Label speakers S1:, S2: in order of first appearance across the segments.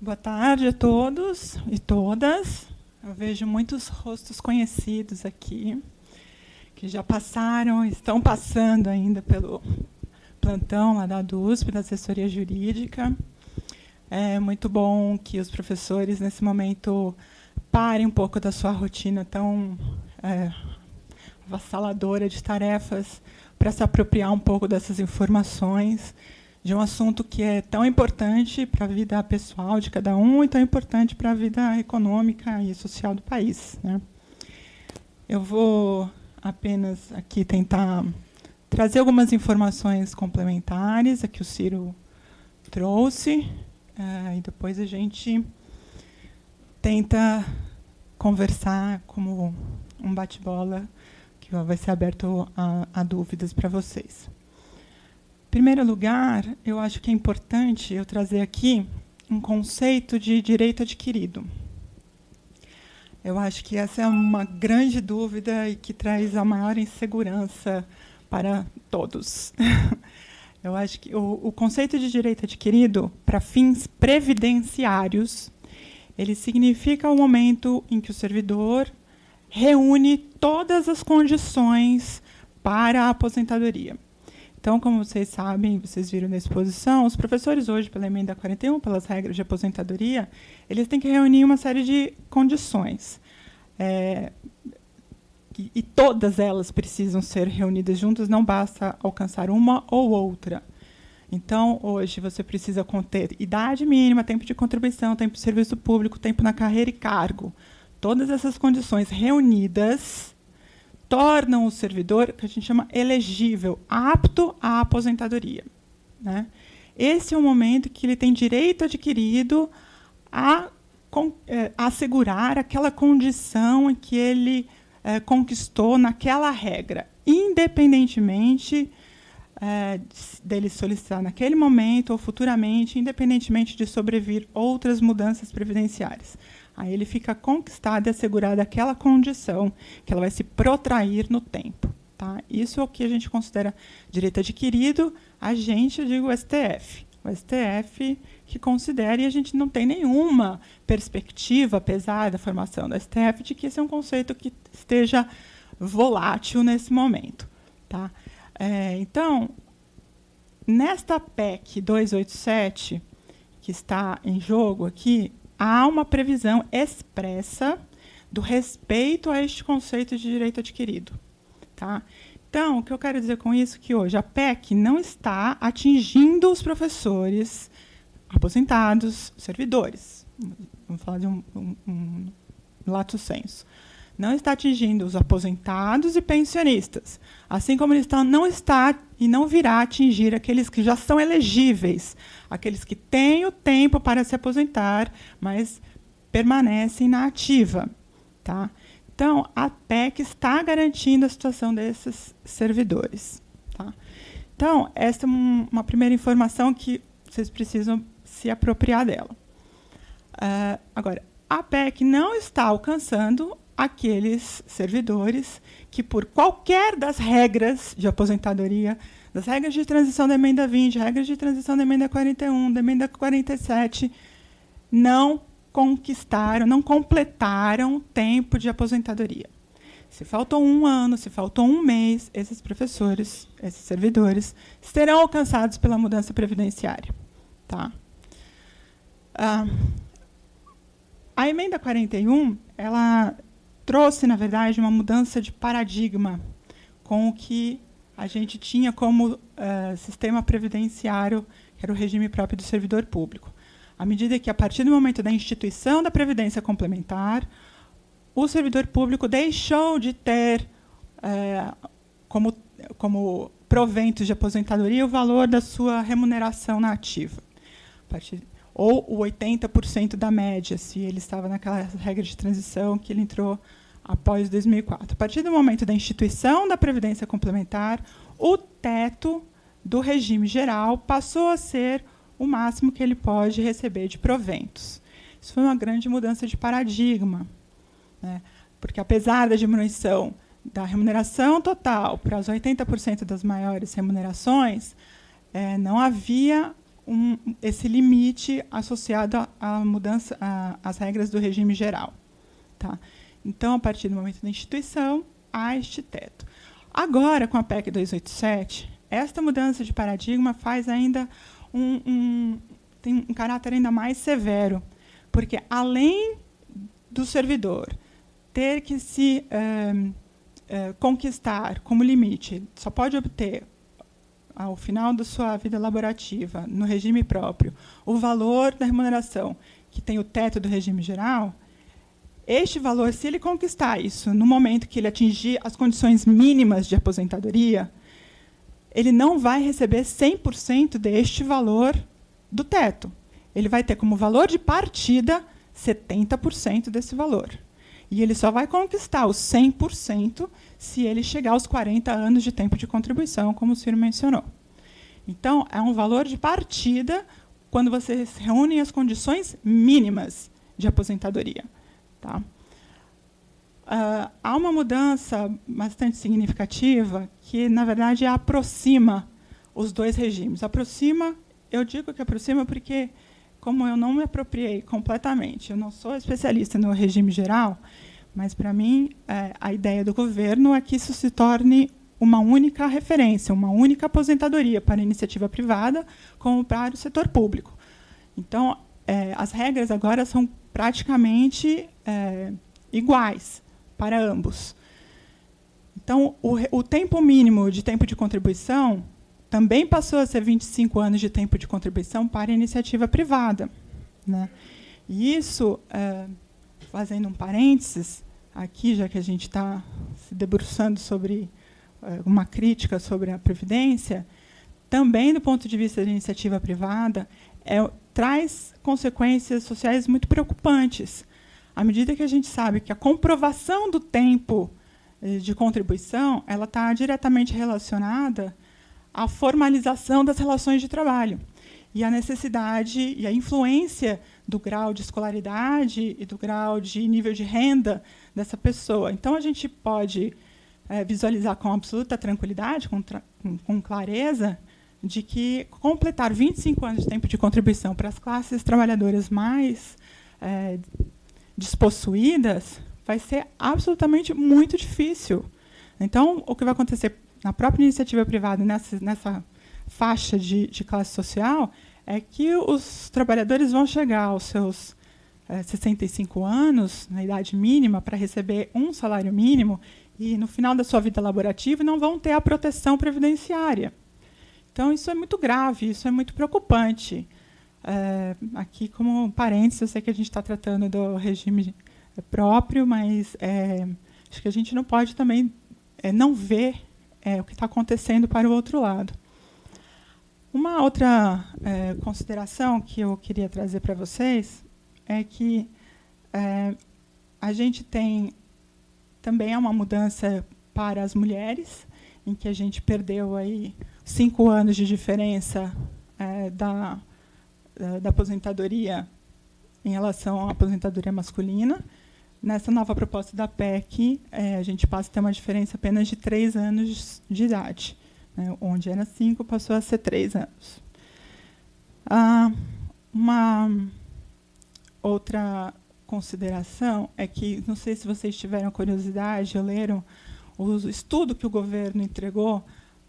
S1: Boa tarde a todos e todas. Eu vejo muitos rostos conhecidos aqui, que já passaram, estão passando ainda pelo plantão lá da DUSP, da assessoria jurídica. É muito bom que os professores, nesse momento, parem um pouco da sua rotina tão avassaladora de tarefas para se apropriar um pouco dessas informações de um assunto que é tão importante para a vida pessoal de cada um e tão importante para a vida econômica e social do país, né? Eu vou apenas aqui tentar trazer algumas informações complementares, a que o Ciro trouxe, e depois a gente tenta conversar como um bate-bola que vai ser aberto a dúvidas para vocês. Em primeiro lugar, eu acho que é importante eu trazer aqui um conceito de direito adquirido. Eu acho que essa é uma grande dúvida e que traz a maior insegurança para todos. Eu acho que o conceito de direito adquirido, para fins previdenciários, ele significa o momento em que o servidor reúne todas as condições para a aposentadoria. Então, como vocês sabem, vocês viram na exposição, os professores hoje, pela emenda 41, pelas regras de aposentadoria, eles têm que reunir uma série de condições. E todas elas precisam ser reunidas juntas, não basta alcançar uma ou outra. Então, hoje, você precisa conter idade mínima, tempo de contribuição, tempo de serviço público, tempo na carreira e cargo. Todas essas condições reunidas tornam o servidor, que a gente chama elegível, apto à aposentadoria, né? Esse é o momento que ele tem direito adquirido a assegurar aquela condição que ele conquistou naquela regra, independentemente dele solicitar naquele momento ou futuramente, independentemente de sobrevir outras mudanças previdenciárias. Aí ele fica conquistado e assegurado aquela condição que ela vai se protrair no tempo. Tá? Isso é o que a gente considera direito adquirido, a gente, eu digo o STF. O STF que considera, e a gente não tem nenhuma perspectiva, apesar da formação do STF, de que esse é um conceito que esteja volátil nesse momento. Tá? Então, nesta PEC 287, que está em jogo aqui, há uma previsão expressa do respeito a este conceito de direito adquirido. Tá? Então, o que eu quero dizer com isso é que hoje a PEC não está atingindo os professores aposentados, servidores. Vamos falar de um lato sensu. Não está atingindo os aposentados e pensionistas, assim como ele não está e não virá atingir aqueles que já são elegíveis, aqueles que têm o tempo para se aposentar, mas permanecem na ativa. Tá? Então, a PEC está garantindo a situação desses servidores. Tá? Então, essa é uma primeira informação que vocês precisam se apropriar dela. Agora, a PEC não está alcançando aqueles servidores que, por qualquer das regras de aposentadoria, das regras de transição da emenda 20, regras de transição da emenda 41, da emenda 47, não conquistaram, não completaram tempo de aposentadoria. Se faltou um ano, se faltou um mês, esses professores, esses servidores, serão alcançados pela mudança previdenciária. Tá? A emenda 41, ela trouxe, na verdade, uma mudança de paradigma com o que a gente tinha como sistema previdenciário, que era o regime próprio do servidor público. À medida que, a partir do momento da instituição da Previdência Complementar, o servidor público deixou de ter como proventos de aposentadoria o valor da sua remuneração na ativa. Ou o 80% da média, se ele estava naquela regra de transição que ele entrou após 2004. A partir do momento da instituição da Previdência Complementar, o teto do regime geral passou a ser o máximo que ele pode receber de proventos. Isso foi uma grande mudança de paradigma, né? Porque, apesar da diminuição da remuneração total para os 80% das maiores remunerações, não havia esse limite associado à mudança, às regras do regime geral. Tá? Então, a partir do momento da instituição, há este teto. Agora, com a PEC 287, esta mudança de paradigma faz ainda tem um caráter ainda mais severo, porque, além do servidor ter que se conquistar como limite, só pode obter, ao final da sua vida laborativa, no regime próprio, o valor da remuneração, que tem o teto do regime geral, este valor, se ele conquistar isso no momento que ele atingir as condições mínimas de aposentadoria, ele não vai receber 100% deste valor do teto. Ele vai ter como valor de partida 70% desse valor. E ele só vai conquistar os 100% se ele chegar aos 40 anos de tempo de contribuição, como o Ciro mencionou. Então, é um valor de partida quando você reúne as condições mínimas de aposentadoria. Tá? Há uma mudança bastante significativa que, na verdade, aproxima os dois regimes. Aproxima, eu digo que aproxima porque, como eu não me apropriei completamente, eu não sou especialista no regime geral, mas, para mim, a ideia do governo é que isso se torne uma única referência, uma única aposentadoria para a iniciativa privada como para o setor público. Então, as regras agora são praticamente iguais para ambos. Então, o tempo mínimo de tempo de contribuição também passou a ser 25 anos de tempo de contribuição para a iniciativa privada. Né? E isso, fazendo um parênteses, aqui, já que a gente está se debruçando sobre uma crítica sobre a Previdência, também, do ponto de vista da iniciativa privada, traz consequências sociais muito preocupantes. À medida que a gente sabe que a comprovação do tempo de contribuição ela está diretamente relacionada à formalização das relações de trabalho e à necessidade e à influência do grau de escolaridade e do grau de nível de renda dessa pessoa. Então, a gente pode visualizar com absoluta tranquilidade, com clareza, de que completar 25 anos de tempo de contribuição para as classes trabalhadoras mais despossuídas vai ser absolutamente muito difícil. Então, o que vai acontecer na própria iniciativa privada, nessa faixa de classe social, é que os trabalhadores vão chegar aos seus 65 anos, na idade mínima, para receber um salário mínimo, e, no final da sua vida laborativa, não vão ter a proteção previdenciária. Então, isso é muito grave, isso é muito preocupante. Aqui, como parênteses, eu sei que a gente está tratando do regime próprio, mas acho que a gente não pode também não ver o que está acontecendo para o outro lado. Uma outra consideração que eu queria trazer para vocês é que a gente tem também uma mudança para as mulheres, em que a gente perdeu aí 5 anos de diferença da aposentadoria em relação à aposentadoria masculina. Nessa nova proposta da PEC, a gente passa a ter uma diferença apenas de 3 anos de idade, né, onde era 5, passou a ser 3 anos. Uma outra consideração é que, não sei se vocês tiveram curiosidade ou leram o estudo que o governo entregou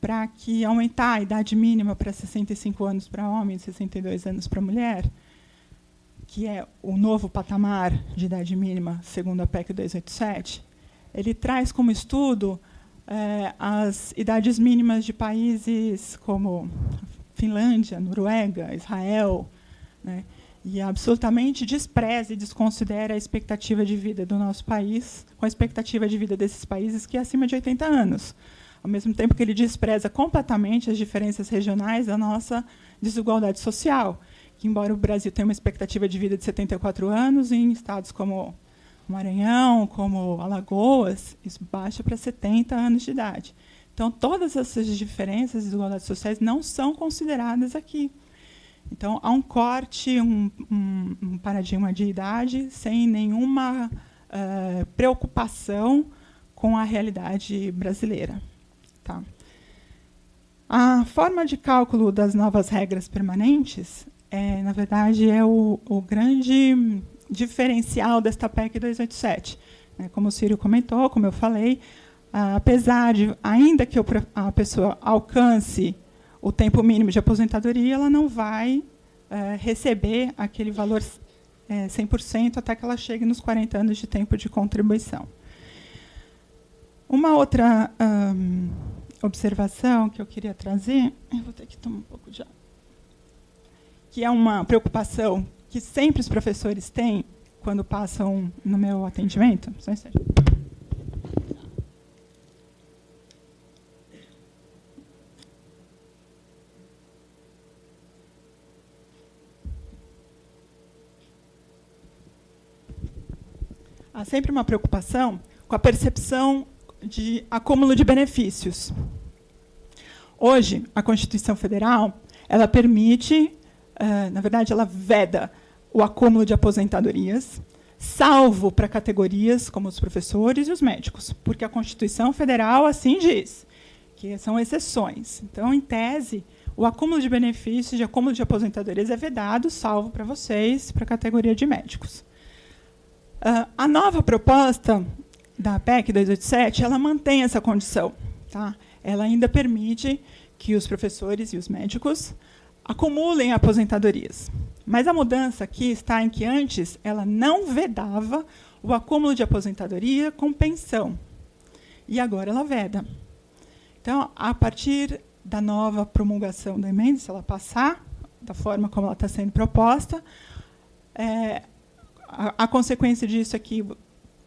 S1: para que aumentar a idade mínima para 65 anos para homem e 62 anos para mulher, que é o novo patamar de idade mínima, segundo a PEC 287, ele traz como estudo as idades mínimas de países como Finlândia, Noruega, Israel, né, e absolutamente despreza e desconsidera a expectativa de vida do nosso país com a expectativa de vida desses países, que é acima de 80 anos. Ao mesmo tempo que ele despreza completamente as diferenças regionais da nossa desigualdade social, que, embora o Brasil tenha uma expectativa de vida de 74 anos, em estados como Maranhão, como Alagoas, isso baixa para 70 anos de idade. Então, todas essas diferenças e desigualdades sociais não são consideradas aqui. Então, há um corte, um paradigma de idade sem nenhuma preocupação com a realidade brasileira. Tá? A forma de cálculo das novas regras permanentes, na verdade, é o grande diferencial desta PEC 287. Como o Círio comentou, como eu falei, apesar de, ainda que a pessoa alcance o tempo mínimo de aposentadoria, ela não vai receber aquele valor 100% até que ela chegue nos 40 anos de tempo de contribuição. Uma outra observação que eu queria trazer, eu vou ter que tomar um pouco de água, que é uma preocupação que sempre os professores têm quando passam no meu atendimento. Só um instante. Há sempre uma preocupação com a percepção de acúmulo de benefícios. Hoje, a Constituição Federal, ela permite, na verdade, ela veda o acúmulo de aposentadorias, salvo para categorias como os professores e os médicos, porque a Constituição Federal assim diz, que são exceções. Então, em tese, o acúmulo de benefícios, de acúmulo de aposentadorias é vedado, salvo para vocês, para a categoria de médicos. A nova proposta da PEC 287, ela mantém essa condição. Tá? Ela ainda permite que os professores e os médicos acumulem aposentadorias. Mas a mudança aqui está em que antes ela não vedava o acúmulo de aposentadoria com pensão. E agora ela veda. Então, a partir da nova promulgação da emenda, se ela passar da forma como ela está sendo proposta, a consequência disso é que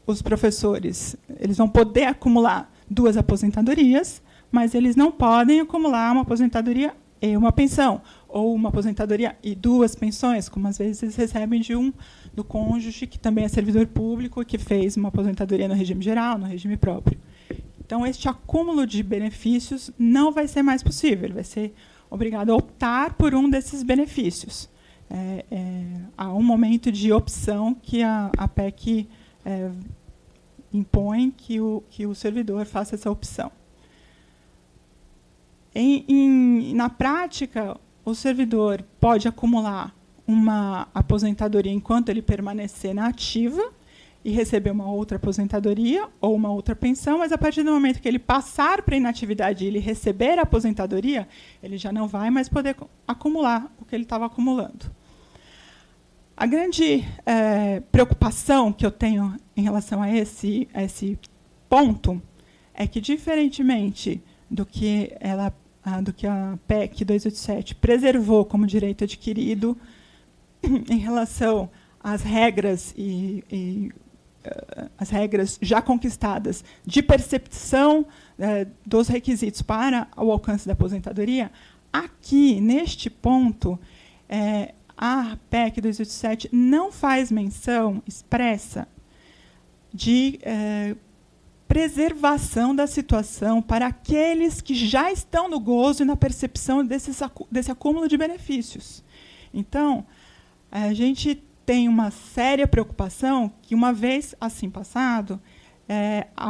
S1: os professores eles vão poder acumular 2 aposentadorias, mas eles não podem acumular uma aposentadoria e uma pensão, ou uma aposentadoria e 2 pensões, como às vezes eles recebem do cônjuge, que também é servidor público, que fez uma aposentadoria no regime geral, no regime próprio. Então, este acúmulo de benefícios não vai ser mais possível, ele vai ser obrigado a optar por um desses benefícios. Há um momento de opção que a PEC impõe que o servidor faça essa opção. Na prática, o servidor pode acumular uma aposentadoria enquanto ele permanecer na ativa e receber uma outra aposentadoria ou uma outra pensão, mas a partir do momento que ele passar para a inatividade e ele receber a aposentadoria, ele já não vai mais poder acumular o que ele estava acumulando. A grande preocupação que eu tenho em relação a esse ponto é que, diferentemente do que a PEC 287 preservou como direito adquirido em relação às regras as regras já conquistadas de percepção dos requisitos para o alcance da aposentadoria, aqui, neste ponto, a PEC 287 não faz menção expressa de preservação da situação para aqueles que já estão no gozo e na percepção desse acúmulo de benefícios. Então, a gente tem uma séria preocupação que, uma vez assim passado,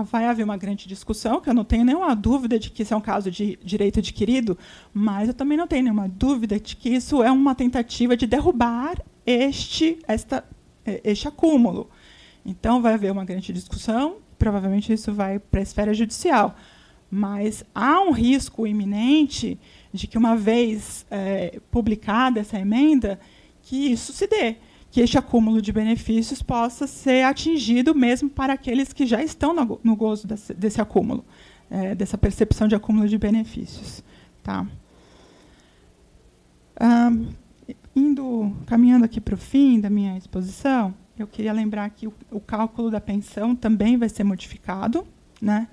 S1: vai haver uma grande discussão, que eu não tenho nenhuma dúvida de que isso é um caso de direito adquirido, mas eu também não tenho nenhuma dúvida de que isso é uma tentativa de derrubar este acúmulo. Então, vai haver uma grande discussão, provavelmente isso vai para a esfera judicial, mas há um risco iminente de que, uma vez publicada essa emenda, que isso se dê, que este acúmulo de benefícios possa ser atingido mesmo para aqueles que já estão no gozo desse acúmulo, dessa percepção de acúmulo de benefícios. Tá? Caminhando aqui para o fim da minha exposição, eu queria lembrar que o cálculo da pensão também vai ser modificado, né?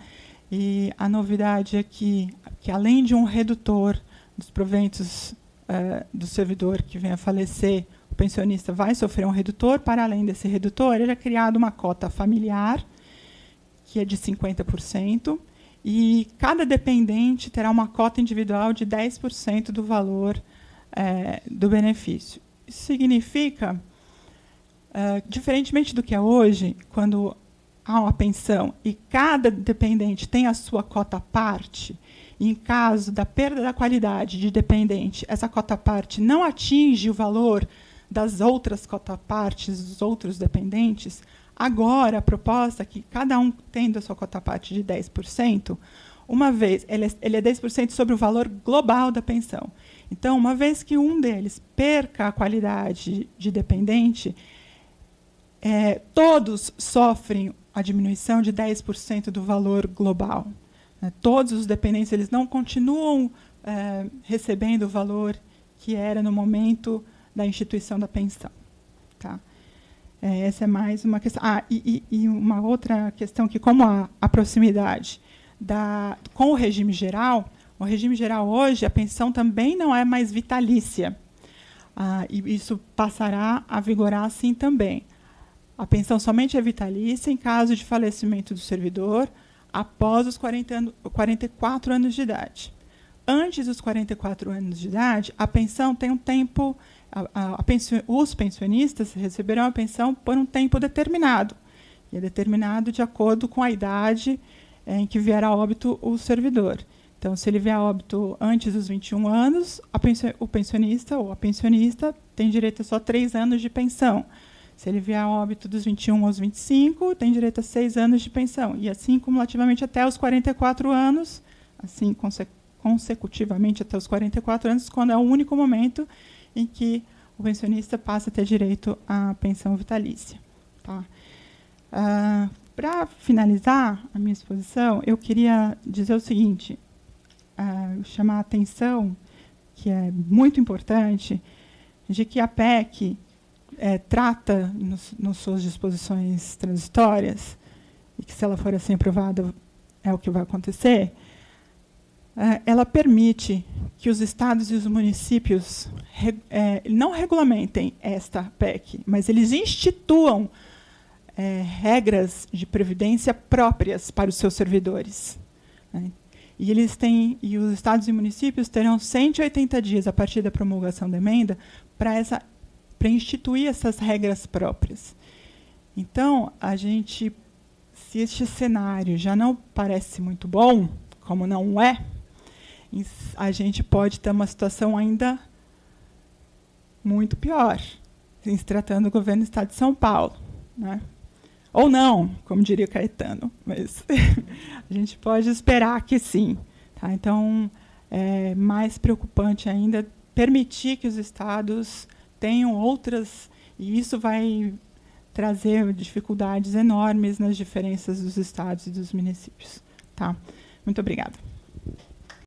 S1: E a novidade é que além de um redutor dos proventos do servidor que venha a falecer, o pensionista vai sofrer um redutor. Para além desse redutor, ele é criado uma cota familiar, que é de 50%, e cada dependente terá uma cota individual de 10% do valor do benefício. Isso significa, diferentemente do que é hoje, quando há uma pensão e cada dependente tem a sua cota à parte, em caso da perda da qualidade de dependente, essa cota-parte não atinge o valor das outras cota-partes dos outros dependentes, agora a proposta é que cada um tendo a sua cota-parte de 10%, uma vez ele é 10% sobre o valor global da pensão. Então, uma vez que um deles perca a qualidade de dependente, todos sofrem a diminuição de 10% do valor global. Todos os dependentes eles não continuam recebendo o valor que era no momento da instituição da pensão. Tá? Essa é mais uma questão. E uma outra questão que, como a proximidade com o regime geral hoje, a pensão também não é mais vitalícia. E isso passará a vigorar assim também. A pensão somente é vitalícia em caso de falecimento do servidor após os 44 anos de idade. Antes dos 44 anos de idade, a pensão tem um tempo... os pensionistas receberão a pensão por um tempo determinado. E é determinado de acordo com a idade em que vier a óbito o servidor. Então, se ele vier a óbito antes dos 21 anos, o pensionista ou a pensionista tem direito a só 3 anos de pensão. Se ele vier a óbito dos 21 aos 25, tem direito a 6 anos de pensão. E assim, cumulativamente, até os 44 anos, assim, consecutivamente até os 44 anos, quando é o único momento em que o pensionista passa a ter direito à pensão vitalícia. Tá? Para finalizar a minha exposição, eu queria dizer o seguinte, chamar a atenção, que é muito importante, de que a PEC trata, nas suas disposições transitórias, e que, se ela for assim aprovada, é o que vai acontecer, ela permite que os estados e os municípios não regulamentem esta PEC, mas eles instituam regras de previdência próprias para os seus servidores. Né? E os estados e municípios terão 180 dias a partir da promulgação da emenda para instituir essas regras próprias. Então, se este cenário já não parece muito bom, como não é, a gente pode ter uma situação ainda muito pior, se tratando do governo do Estado de São Paulo. Né? Ou não, como diria Caetano, mas a gente pode esperar que sim. Tá? Então, é mais preocupante ainda permitir que os estados tenham outras, e isso vai trazer dificuldades enormes nas diferenças dos estados e dos municípios. Tá? Muito obrigada.